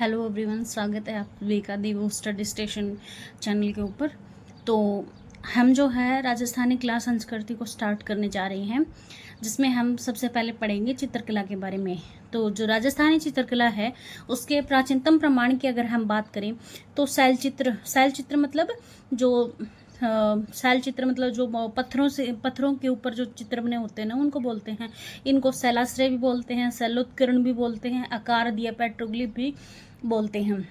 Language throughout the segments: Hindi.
हेलो एवरीवन, स्वागत है आप सभी का देवो स्टडी स्टेशन चैनल के ऊपर। तो हम जो है राजस्थानी क्लास संस्कृति को स्टार्ट करने जा रहे हैं, जिसमें हम सबसे पहले पढ़ेंगे चित्रकला के बारे में। तो जो राजस्थानी चित्रकला है उसके प्राचीनतम प्रमाण की अगर हम बात करें तो शैल चित्र मतलब जो शैल चित्र मतलब जो पत्थरों के ऊपर जो चित्र बने होते हैं ना, उनको बोलते हैं। इनको शैलाश्रय भी बोलते हैं, शैलोत्कीर्ण भी बोलते हैं, आकार दिया पेट्रोग्लिफ भी बोलते हैं।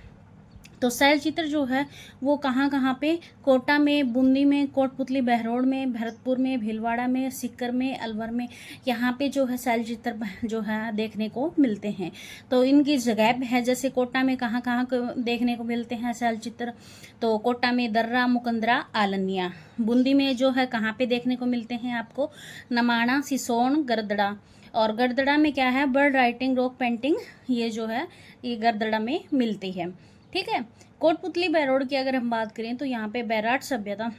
तो शैल चित्र जो है वो कहाँ कहाँ पे, कोटा में, बूंदी में, कोटपुतली बहरोड में, भरतपुर में, भीलवाड़ा में, सीकर में, अलवर में, यहाँ पे जो है शैल चित्र जो है देखने को मिलते हैं। तो इनकी जगह भी है, जैसे कोटा में कहाँ कहाँ देखने को मिलते हैं शैल चित्र। तो कोटा में दर्रा, मुकंदरा, आलनिया। बूंदी में जो है कहाँ पे देखने को मिलते हैं आपको, नमाणा, सिसोन, गरदड़ा। और गरदड़ा में क्या है, बर्ड राइटिंग, रॉक पेंटिंग, ये जो है ये गरदड़ा में मिलती है। ठीक है। कोटपुतली बैरोड की अगर हम बात करें तो यहाँ पे बैराट सभ्यता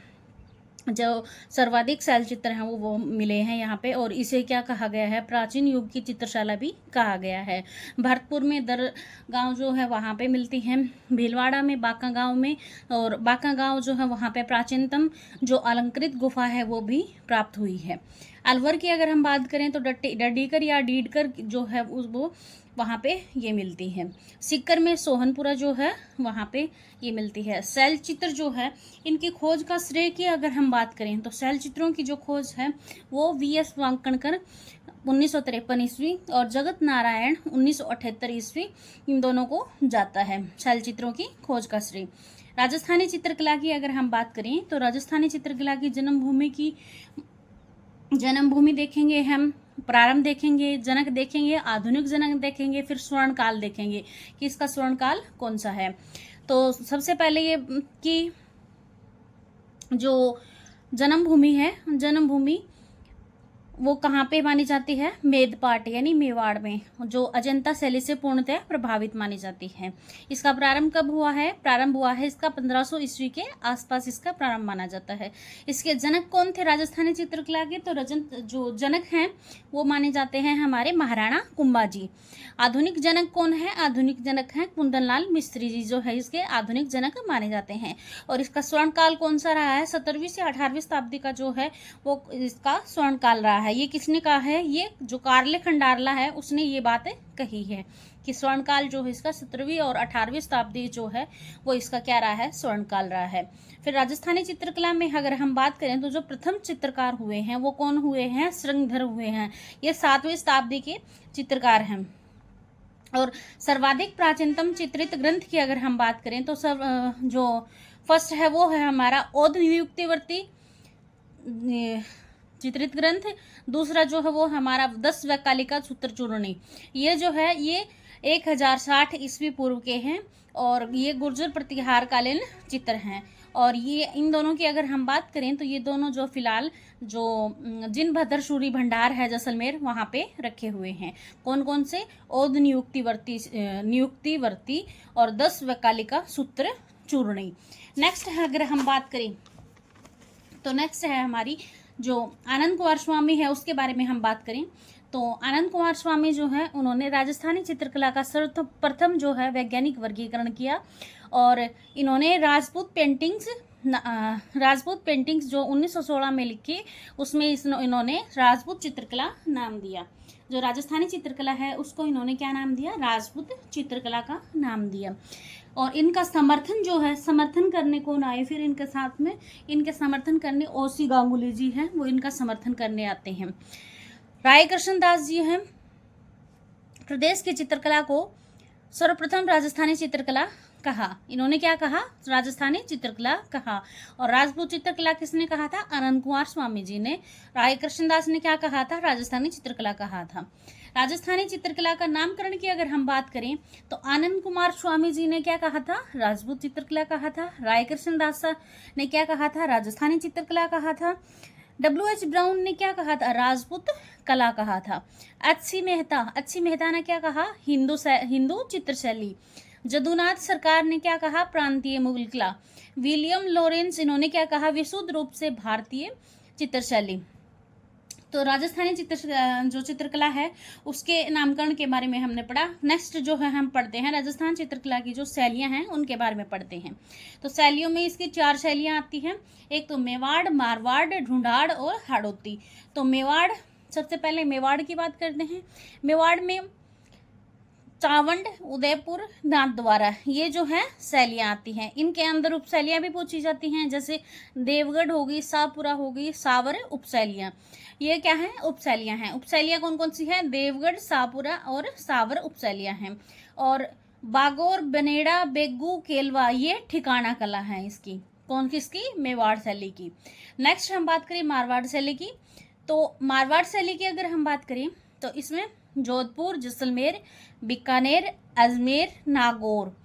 जो सर्वाधिक शैल चित्र हैं वो मिले हैं यहाँ पे, और इसे क्या कहा गया है, प्राचीन युग की चित्रशाला भी कहा गया है। भरतपुर में दर गांव जो है वहाँ पे मिलती है, भीलवाड़ा में, बांका गांव में, और बांका गांव जो है वहाँ पे प्राचीनतम जो अलंकृत गुफा है वो भी प्राप्त हुई है। अलवर की अगर हम बात करें तो डडीकर या डीडकर जो है वो वहाँ पे ये मिलती है। सीकर में सोहनपुरा जो है वहाँ पे ये मिलती है। शैल चित्र जो है इनकी खोज का श्रेय की अगर हम बात करें तो शैल चित्रों की जो खोज है वो वीएस वांकणकर 1953 ईस्वी और जगत नारायण 1978 ईस्वी, इन दोनों को जाता है शैल चित्रों की खोज का श्रेय। राजस्थानी चित्रकला की अगर हम बात करें तो राजस्थानी चित्रकला की जन्मभूमि देखेंगे हम, प्रारंभ देखेंगे, जनक देखेंगे, आधुनिक जनक देखेंगे, फिर स्वर्ण काल देखेंगे कि इसका स्वर्ण काल कौन सा है। तो सबसे पहले ये कि जो जन्मभूमि है, जन्मभूमि वो कहाँ पे मानी जाती है, मेदपाट यानी मेवाड़ में, जो अजंता शैली से पूर्णतः प्रभावित मानी जाती है। इसका प्रारंभ कब हुआ है, प्रारंभ हुआ है इसका 1500 ईस्वी के आसपास इसका प्रारंभ माना जाता है। इसके जनक कौन थे राजस्थानी चित्रकला के, तो जो जनक हैं वो माने जाते हैं हमारे महाराणा कुंभा जी। आधुनिक जनक कौन है, आधुनिक जनक हैं कुंदन लाल मिस्त्री जी, जो है इसके आधुनिक जनक माने जाते हैं। और इसका स्वर्ण काल कौन सा रहा है, 17वीं से 18वीं शताब्दी का जो है वो इसका स्वर्ण काल रहा है। ये किसने कहा है, ये जो कार्ले खंडारला है उसने ये बात कही है कि स्वर्ण काल जो है इसका 17वीं और 18वीं शताब्दी जो है वो इसका क्या रहा है, स्वर्ण काल रहा है। फिर राजस्थानी चित्रकला में अगर हम बात करें तो जो प्रथम चित्रकार हुए हैं वो कौन हुए हैं, श्रृंगधर हुए हैं। ये 7वीं शताब्दी के चित्रकार हैं। और सर्वाधिक प्राचीनतम चित्रित ग्रंथ की अगर हम बात करें तो जो फर्स्ट है वो है हमारा ओद नियुक्तिवर्ती चित्रित ग्रंथ। दूसरा जो है वो हमारा 10 वैकालिका सूत्र चूर्णी, ये जो है ये 1060 ईस्वी पूर्व के हैं, और ये गुर्जर प्रतिहार कालीन चित्र हैं। और ये इन दोनों की अगर हम बात करें तो ये दोनों जो फिलहाल जो जिनभद्र सूरी भंडार है जैसलमेर वहाँ पे रखे हुए हैं। कौन कौन से, ओद नियुक्तिवर्ती और 10 वैकालिका सूत्र चूर्णी। नेक्स्ट है अगर हम बात करें तो नेक्स्ट है हमारी जो आनंद कुमार स्वामी है, उसके बारे में हम बात करें तो आनंद कुमार स्वामी जो है उन्होंने राजस्थानी चित्रकला का सर्वप्रथम जो है वैज्ञानिक वर्गीकरण किया, और इन्होंने राजपूत पेंटिंग्स जो 1916 में लिखी उसमें इन्होंने राजपूत चित्रकला नाम दिया। जो राजस्थानी चित्रकला है उसको इन्होंने क्या नाम दिया, राजपूत चित्रकला का नाम दिया। और इनका समर्थन जो है, समर्थन करने कौन आए फिर इनके साथ में, इनके समर्थन करने ओसी गांगुली जी हैं, वो इनका समर्थन करने आते हैं। राय कृष्ण दास जी हैं। प्रदेश की चित्रकला को सर्वप्रथम राजस्थानी चित्रकला कहा, इन्होंने क्या कहा, राजस्थानी चित्रकला कहा। और राजपूत चित्रकला किसने कहा था, आनंद कुमार स्वामी जी ने। राय कृष्णदास ने क्या कहा था, राजस्थानी चित्रकला कहा था। राजस्थानी चित्रकला का नामकरण की अगर हम बात करें तो आनंद कुमार स्वामी जी ने क्या कहा था, राजपूत चित्रकला कहा था। राय कृष्णदास ने क्या कहा था, राजस्थानी चित्रकला कहा था। WH ब्राउन ने क्या कहा था, राजपूत कला कहा था। अच्छी मेहता ने क्या कहा, हिंदू चित्रशैली। जदुनाथ सरकार ने क्या कहा, प्रांतीय मुगल कला। विलियम लॉरेंस इन्होंने क्या कहा, विशुद्ध रूप से भारतीय चित्रशैली। तो राजस्थानी जो चित्रकला है उसके नामकरण के बारे में हमने पढ़ा। नेक्स्ट जो है हम पढ़ते हैं राजस्थान चित्रकला की जो शैलियाँ हैं उनके बारे में पढ़ते हैं। तो शैलियों में इसकी 4 शैलियाँ आती हैं। एक तो मेवाड़, मारवाड़, ढूंढाड़ और हाड़ौती। तो मेवाड़, सबसे पहले मेवाड़ की बात करते हैं। मेवाड़ में चावंड, उदयपुर, नाथद्वारा, ये जो है शैलियाँ आती हैं। इनके अंदर उपशैलियाँ भी पूछी जाती हैं, जैसे देवगढ़ होगी, शाहपुरा होगी, सावर उपशैलियाँ। ये क्या है? उपशैलियाँ हैं। उपशैलियाँ कौन कौन सी हैं? देवगढ़, शाहपुरा और सावर उपशैलियाँ हैं। और बागोर, बनेड़ा, बेग्गू, केलवा, ये ठिकाना कला है इसकी। कौन किसकी? मेवाड़ शैली की। नेक्स्ट हम बात करें मारवाड़ शैली की। तो मारवाड़ शैली की अगर हम बात करें तो इसमें जोधपुर, जैसलमेर, बीकानेर, अजमेर, नागौर,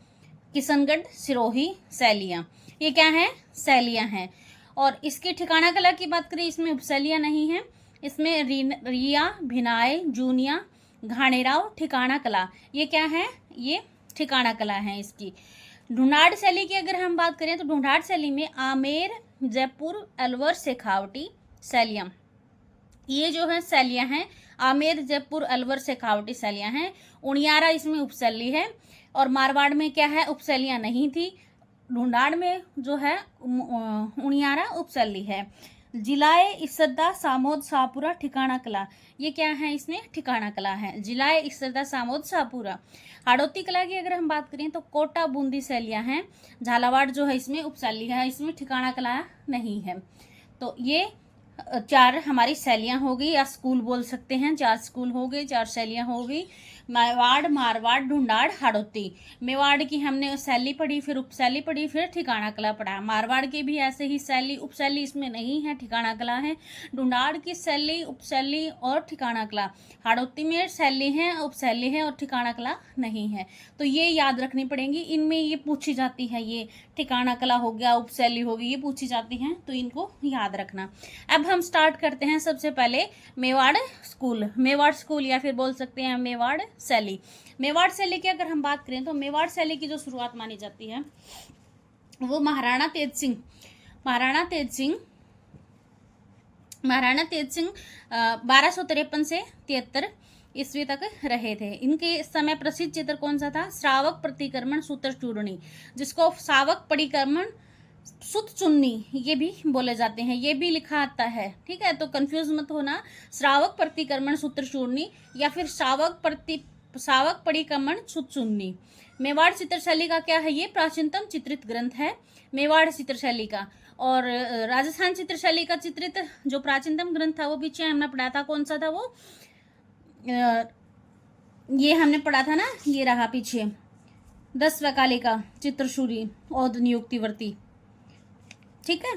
किशनगढ़, सिरोही शैलियाँ, ये क्या है? शैलियाँ हैं। और इसकी ठिकाना कला की बात करें, इसमें उपशैलियाँ नहीं हैं। इसमें रिया, भिनाय, जूनिया, घाणेराव, ठिकाना कला, ये क्या है? ये ठिकाना कला है इसकी। ढूंढाड़ शैली की अगर हम बात करें तो ढूंढाड़ शैली में आमेर, जयपुर, अलवर, शेखावटी शैलियाँ, ये जो है शैलियाँ हैं। आमेर, जयपुर, अलवर, शेखावटी शैलियाँ हैं। उनियारा इसमें उपशैली है। और मारवाड़ में क्या है? उपशैलियाँ नहीं थी। ढूंढाड़ में जो है उनियारा उपशैली है। जिलाए, इसरदा, सामोद, शाहपुरा, ठिकाना कला, ये क्या है? इसमें ठिकाना कला है। जिलाए, इसरदा, सामोद, शाहपुरा। हाड़ौती कला की अगर हम बात करें तो कोटा, बूंदी शैलियाँ हैं। झालावाड़ जो है इसमें उपशैली है, इसमें ठिकाना कला नहीं है। तो ये 4 हमारी शैलियाँ हो गई, या स्कूल बोल सकते हैं। 4 स्कूल हो गए, 4 शैलियाँ हो गई। मेवाड़, मारवाड़, ढूंढाड़, हाड़ौती। मेवाड़ की हमने शैली पढ़ी, फिर उपशैली पढ़ी, फिर ठिकाना कला पढ़ा। मारवाड़ की भी ऐसे ही शैली, उपशैली इसमें नहीं है, ठिकाना कला है। ढूंढाड़ की शैली, उपशैली और ठिकाना कला। हाड़ौती में शैली है, उपशैली है और ठिकाना कला नहीं है। तो ये याद रखनी पड़ेंगी। इनमें ये पूछी जाती है, ये ठिकाना कला हो गया, उपशैली होगी, ये पूछी जाती हैं, तो इनको याद रखना। अब हम स्टार्ट करते हैं सबसे पहले मेवाड़ स्कूल। मेवाड़ स्कूल या फिर बोल सकते हैं मेवाड़ शैली। मेवाड़ शैली की अगर हम बात करें तो मेवाड़ शैली की जो शुरुआत मानी जाती है वो महाराणा तेज सिंह 1253 से 73 ईस्वी तक रहे थे। इनके समय प्रसिद्ध चित्र कौन सा था? श्रावक प्रतिक्रमण सूत्र चूर्णी, जिसको श्रावक परिक्रमण सुत चुन्नी ये भी बोले जाते हैं, ये भी लिखा आता है। ठीक है, तो कंफ्यूज मत होना। श्रावक प्रतिक्रमण सूत्र चूर्णी या फिर श्रावक परिक्रमण सुत चुन्नी। मेवाड़ चित्रशैली का क्या है? ये प्राचीनतम चित्रित ग्रंथ है मेवाड़ चित्रशैली का। और राजस्थान चित्रशैली का चित्रित जो प्राचीनतम ग्रंथ था वो पीछे हमने पढ़ा था, कौन सा था वो? ये हमने पढ़ा था ना, ये रहा पीछे, 10 वकालिका चित्रशूरी और नियुक्तिवर्ती। ठीक है,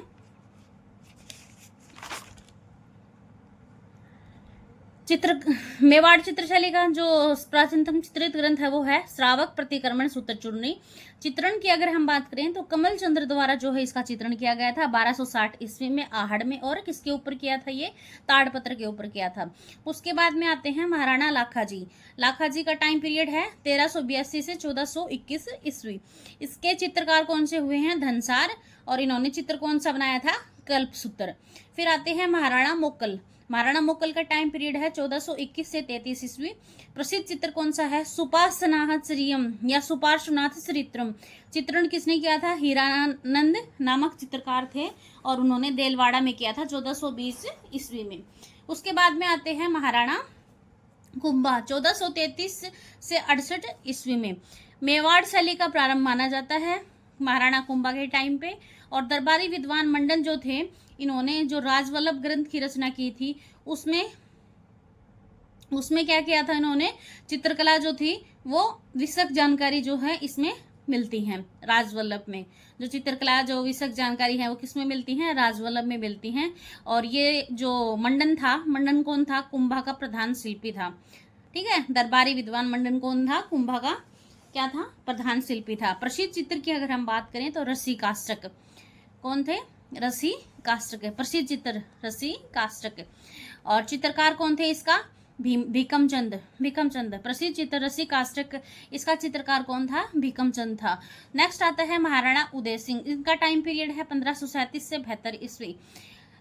मेवाड़ चित्रशैली का जो प्राचीनतम चित्रित ग्रंथ है वो है श्रावक प्रतिक्रमण सूत्र चूर्णी। चित्रण की अगर हम बात करें तो कमल चंद्र द्वारा जो है इसका चित्रण किया गया था 1260 ईस्वी में आहड़ में। और किसके ऊपर किया था? ये ताड़पत्र के ऊपर किया था। उसके बाद में आते हैं महाराणा लाखाजी। लाखाजी का टाइम पीरियड है 1382 से 1421 ईस्वी। इसके चित्रकार कौन से हुए हैं? धनसार। और इन्होंने चित्र कौन सा बनाया था? कल्पसूत्र। फिर आते हैं महाराणा मोकल। महाराणा मोकल का टाइम पीरियड है 1421 से 33 ईस्वी। प्रसिद्ध चित्र कौन सा है? सुपार्श्वनाथ श्रीयम या सुपार्श्वनाथ चरित्रम। चित्रण किसने किया था? हीरानंद नामक चित्रकार थे और उन्होंने देलवाड़ा में किया था 1420 ईस्वी में। उसके बाद में आते हैं महाराणा कुंभा 1433 से 68 ईस्वी में। मेवाड़ शैली का प्रारंभ माना जाता है महाराणा कुंभा के टाइम पे। और दरबारी विद्वान मंडन जो थे, इन्होंने जो राजवल्लभ ग्रंथ की रचना की थी उसमें क्या किया था? इन्होंने चित्रकला जो थी वो विशद जानकारी जो है इसमें मिलती हैं। राजवल्लभ में जो चित्रकला जो विशद जानकारी है वो किसमें मिलती हैं? राजवल्लभ में मिलती हैं। और ये जो मंडन था, मंडन कौन था? कुंभा का प्रधान शिल्पी था। ठीक है, दरबारी विद्वान मंडन कौन था? कुंभा का क्या था? प्रधान शिल्पी था। प्रसिद्ध चित्र की अगर हम बात करें तो रसी काष्टक। कौन थे? रसी काष्टक। प्रसिद्ध चित्र रसी काष्टक। और चित्रकार कौन थे इसका? भीकम चंद। प्रसिद्ध चित्र रसी काष्टक, इसका चित्रकार कौन था? भीकम चंद था। नेक्स्ट आता है महाराणा उदय सिंह। इनका टाइम पीरियड है 1537 से 72 ईस्वी,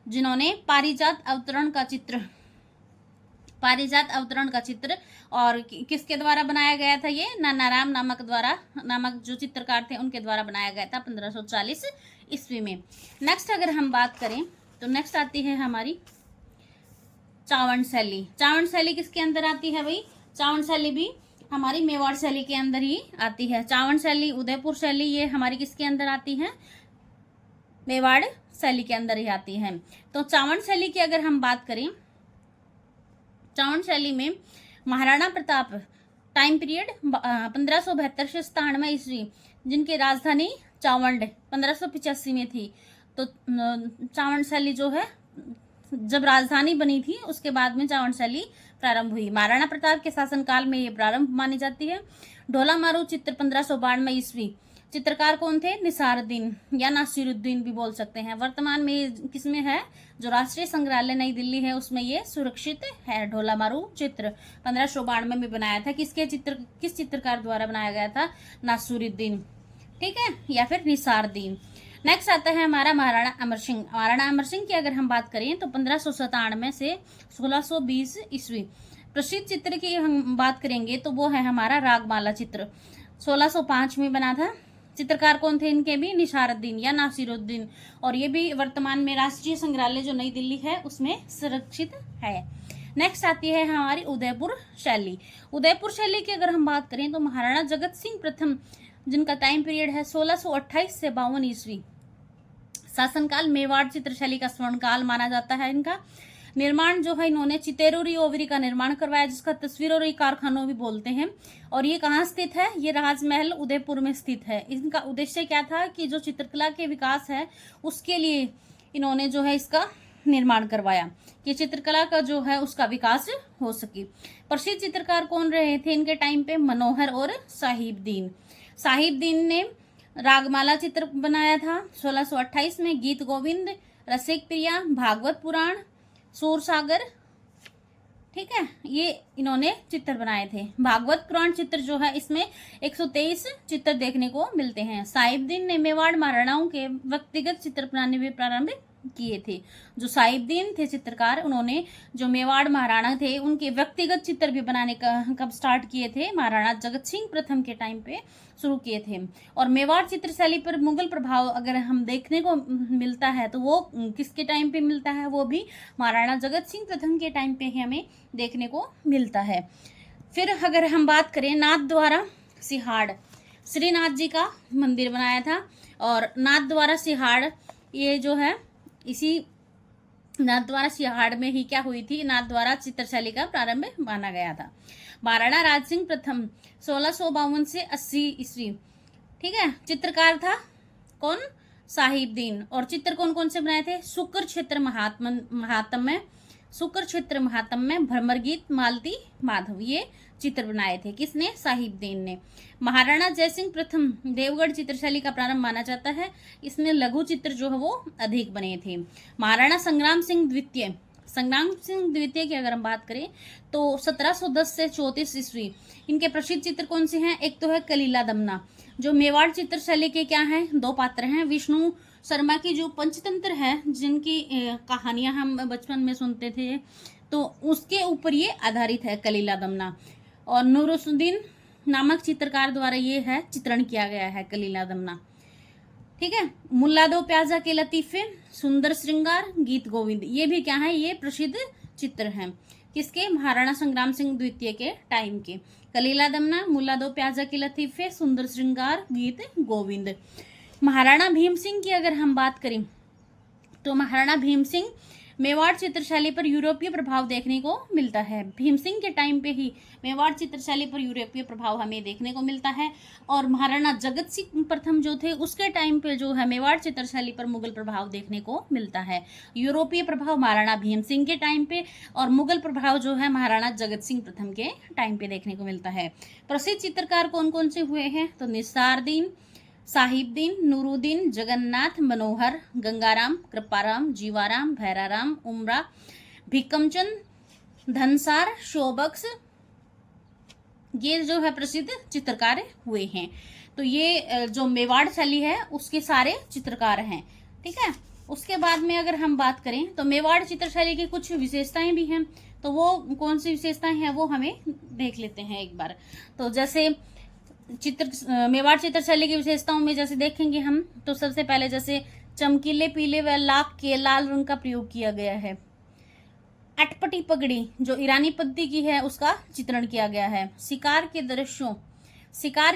जिन्होंने पारिजात अवतरण का चित्र पारिजात अवतरण का चित्र, और किसके द्वारा बनाया गया था ये? नानाराम नामक जो चित्रकार थे उनके द्वारा बनाया गया था 1540 ईस्वी में। नेक्स्ट अगर हम बात करें तो नेक्स्ट आती है हमारी चावंड शैली। चावंड शैली किसके अंदर आती है भाई? चावंड शैली भी हमारी मेवाड़ शैली के अंदर ही आती है। चावंड शैली, उदयपुर शैली, ये हमारी किसके अंदर आती है? मेवाड़ शैली के अंदर ही आती है। तो चावंड शैली की अगर हम बात करें, चावंड शैली में महाराणा प्रताप टाइम पीरियड 1572 से 97 ईस्वी, जिनकी राजधानी चावंड 1585 में थी। तो चावंड शैली जो है जब राजधानी बनी थी उसके बाद में चावंड शैली प्रारंभ हुई। महाराणा प्रताप के शासनकाल में ये प्रारंभ मानी जाती है। ढोला मारू चित्र 1592 ईस्वी, चित्रकार कौन थे? निसारुद्दीन या नासिरुद्दीन भी बोल सकते हैं। वर्तमान में किसमें है? जो राष्ट्रीय संग्रहालय नई दिल्ली है उसमें ये सुरक्षित है। ढोला मारू चित्र 1592 में बनाया था। किस चित्रकार द्वारा बनाया गया था? नासिरुद्दीन, ठीक है, या फिर निसारुद्दीन। नेक्स्ट आता है हमारा महाराणा अमर सिंह। महाराणा अमर सिंह की अगर हम बात करें तो 1597 से 1620 ईस्वी। प्रसिद्ध चित्र की हम बात करेंगे तो वो है हमारा रागमाला चित्र, 1605 में बना था। चित्रकार कौन थे इनके भी? निसारुद्दीन या नासिरुद्दीन, और ये भी वर्तमान में राष्ट्रीय संग्रहालय जो नई दिल्ली है उसमें सुरक्षित है। नेक्स्ट आती है हमारी उदयपुर शैली। उदयपुर शैली की अगर हम बात करें तो महाराणा जगत सिंह प्रथम, जिनका टाइम पीरियड है 1628 से 52 ईस्वी, शासनकाल मेवाड़ चित्रशैली का स्वर्णकाल माना जाता है। इनका निर्माण जो है इन्होंने चितेरोरी ओवरी का निर्माण करवाया, जिसका तस्वीरोरी कारखानों भी बोलते हैं। और ये कहाँ स्थित है? ये राजमहल उदयपुर में स्थित है। इनका उद्देश्य क्या था कि जो चित्रकला के विकास है उसके लिए इन्होंने जो है इसका निर्माण करवाया कि चित्रकला का जो है उसका विकास हो सके। प्रसिद्ध चित्रकार कौन रहे थे इनके टाइम पे? मनोहर और साहिबदीन। साहिबदीन ने रागमाला चित्र बनाया था 1628 में। गीत गोविंद, रसिक प्रिया, भागवत पुराण, सूरसागर, ठीक है, ये इन्होंने चित्र बनाए थे। भागवत पुराण चित्र जो है इसमें 123 चित्र देखने को मिलते हैं। साहिबदीन ने मेवाड़ महाराणाओं के व्यक्तिगत चित्र बनाने भी प्रारंभ किए थे। जो साहिबदीन थे चित्रकार, उन्होंने जो मेवाड़ महाराणा थे उनके व्यक्तिगत चित्र भी बनाने का कब स्टार्ट किए थे? महाराणा जगत सिंह प्रथम के टाइम पे शुरू किए थे। और मेवाड़ चित्रशैली पर मुगल प्रभाव अगर हम देखने को मिलता है तो वो किसके टाइम पे मिलता है? वो भी महाराणा जगत सिंह प्रथम के टाइम पे ही हमें देखने को मिलता है। फिर अगर हम बात करें नाथ द्वारा सिहाड़, श्रीनाथ जी का मंदिर बनाया था। और नाथ द्वारा सिहाड़ ये जो है इसी नाथ द्वारा सिहाड़ में ही क्या हुई थी? नाथ द्वारा चित्रशैली का प्रारंभ माना गया था। महाराणा राज सिंह प्रथम 1652 से 80 ईस्वी, ठीक है, चित्रकार था कौन? साहिबदीन। और चित्र कौन कौन से बनाए थे? शुक्र क्षेत्र महात्म में भ्रमर गीत, मालती, माधव, ये चित्र बनाए थे। किसने? साहिबदीन ने। महाराणा जयसिंह प्रथम देवगढ़ चित्रशैली का प्रारंभ माना जाता है। इसमें लघु चित्र जो है वो अधिक बने थे। महाराणा संग्राम सिंह द्वितीय की अगर हम बात करें तो 1710 से 34 ईस्वी, इनके प्रसिद्ध चित्र कौन से हैं? एक तो है कलीला दमना, जो मेवाड़ चित्रशैली के क्या हैं? 2 पात्र हैं। विष्णु शर्मा की जो पंचतंत्र है, जिनकी कहानियां हम बचपन में सुनते थे, तो उसके ऊपर ये आधारित है कलीला दमना। और नूरुद्दीन नामक चित्रकार द्वारा ये है चित्रण किया गया है कलीला दमना, ठीक है। मुल्ला दो प्याजा के लतीफे, सुंदर श्रृंगार, गीत गोविंद, ये भी क्या है? ये प्रसिद्ध चित्र हैं। किसके? महाराणा संग्राम सिंह द्वितीय के टाइम के। कलीला दमना, मुल्ला दो प्याजा के लतीफे, सुंदर श्रृंगार, गीत गोविंद। महाराणा भीम सिंह की अगर हम बात करें तो महाराणा भीम सिंह मेवाड़ चित्रशैली पर यूरोपीय प्रभाव देखने को मिलता है। भीम सिंह के टाइम पे ही मेवाड़ चित्रशैली पर यूरोपीय प्रभाव हमें देखने को मिलता है। और महाराणा जगत सिंह प्रथम जो थे उसके टाइम पे जो है मेवाड़ चित्रशैली पर मुगल प्रभाव देखने को मिलता है। यूरोपीय प्रभाव महाराणा भीम सिंह के टाइम पे और मुगल प्रभाव जो है महाराणा जगत सिंह प्रथम के टाइम पे देखने को मिलता है। प्रसिद्ध चित्रकार कौन कौन से हुए हैं? तो निसारुद्दीन, साहिबदीन, नूरुद्दीन, जगन्नाथ, मनोहर, गंगाराम, कृपाराम, जीवाराम, भैराराम, उमरा, भिकमचंद, धनसार, शोबक्स, ये जो है प्रसिद्ध चित्रकार हुए हैं। तो ये जो मेवाड़ शैली है उसके सारे चित्रकार हैं, ठीक है। उसके बाद में अगर हम बात करें तो मेवाड़ चित्रशैली की कुछ विशेषताएं भी हैं। तो वो कौन सी विशेषताएं हैं वो हमें देख लेते हैं एक बार। तो जैसे मेवाड़ चित्र शैली की विशेषताओं में जैसे देखेंगे हम, तो सबसे पहले जैसे चमकीले पीले व लाख के लाल रंग का प्रयोग किया गया है। अटपटी पगड़ी जो ईरानी पद्धति की है उसका चित्रण किया गया है। शिकार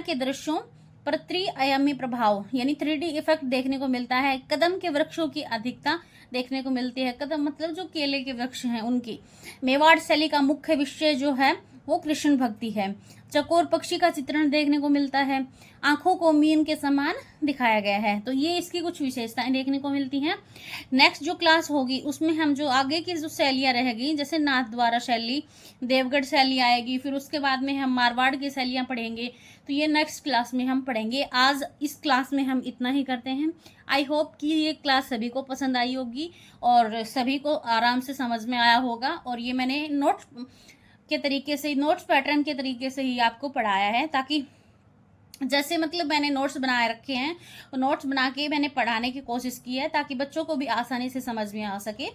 के दृश्यों पर त्रिआयामी प्रभाव यानी 3D इफेक्ट देखने को मिलता है। कदम के वृक्षों की अधिकता देखने को मिलती है। कदम मतलब जो केले के वृक्ष हैं उनकी। मेवाड़ शैली का मुख्य विषय जो है वो कृष्ण भक्ति है। चकोर पक्षी का चित्रण देखने को मिलता है। आंखों को मीन के समान दिखाया गया है। तो ये इसकी कुछ विशेषताएं देखने को मिलती हैं। नेक्स्ट जो क्लास होगी उसमें हम जो आगे की जो शैलियाँ रहेगी, जैसे नाथद्वारा शैली, देवगढ़ शैली आएगी, फिर उसके बाद में हम मारवाड़ की शैलियाँ पढ़ेंगे। तो ये नेक्स्ट क्लास में हम पढ़ेंगे। आज इस क्लास में हम इतना ही करते हैं। आई होप कि ये क्लास सभी को पसंद आई होगी और सभी को आराम से समझ में आया होगा। और ये मैंने नोट्स पैटर्न के तरीके से ही आपको पढ़ाया है, ताकि जैसे मतलब मैंने नोट्स बनाए रखे हैं, नोट्स बना के मैंने पढ़ाने की कोशिश की है ताकि बच्चों को भी आसानी से समझ में आ सके।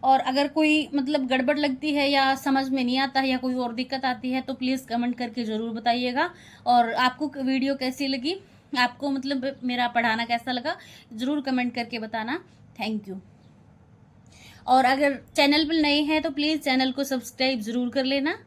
और अगर कोई मतलब गड़बड़ लगती है या समझ में नहीं आता है या कोई और दिक्कत आती है तो प्लीज़ कमेंट करके ज़रूर बताइएगा। और आपको वीडियो कैसी लगी, आपको मतलब मेरा पढ़ाना कैसा लगा, ज़रूर कमेंट करके बताना। Thank you. और अगर चैनल पर नए हैं तो प्लीज़ चैनल को सब्सक्राइब ज़रूर कर लेना।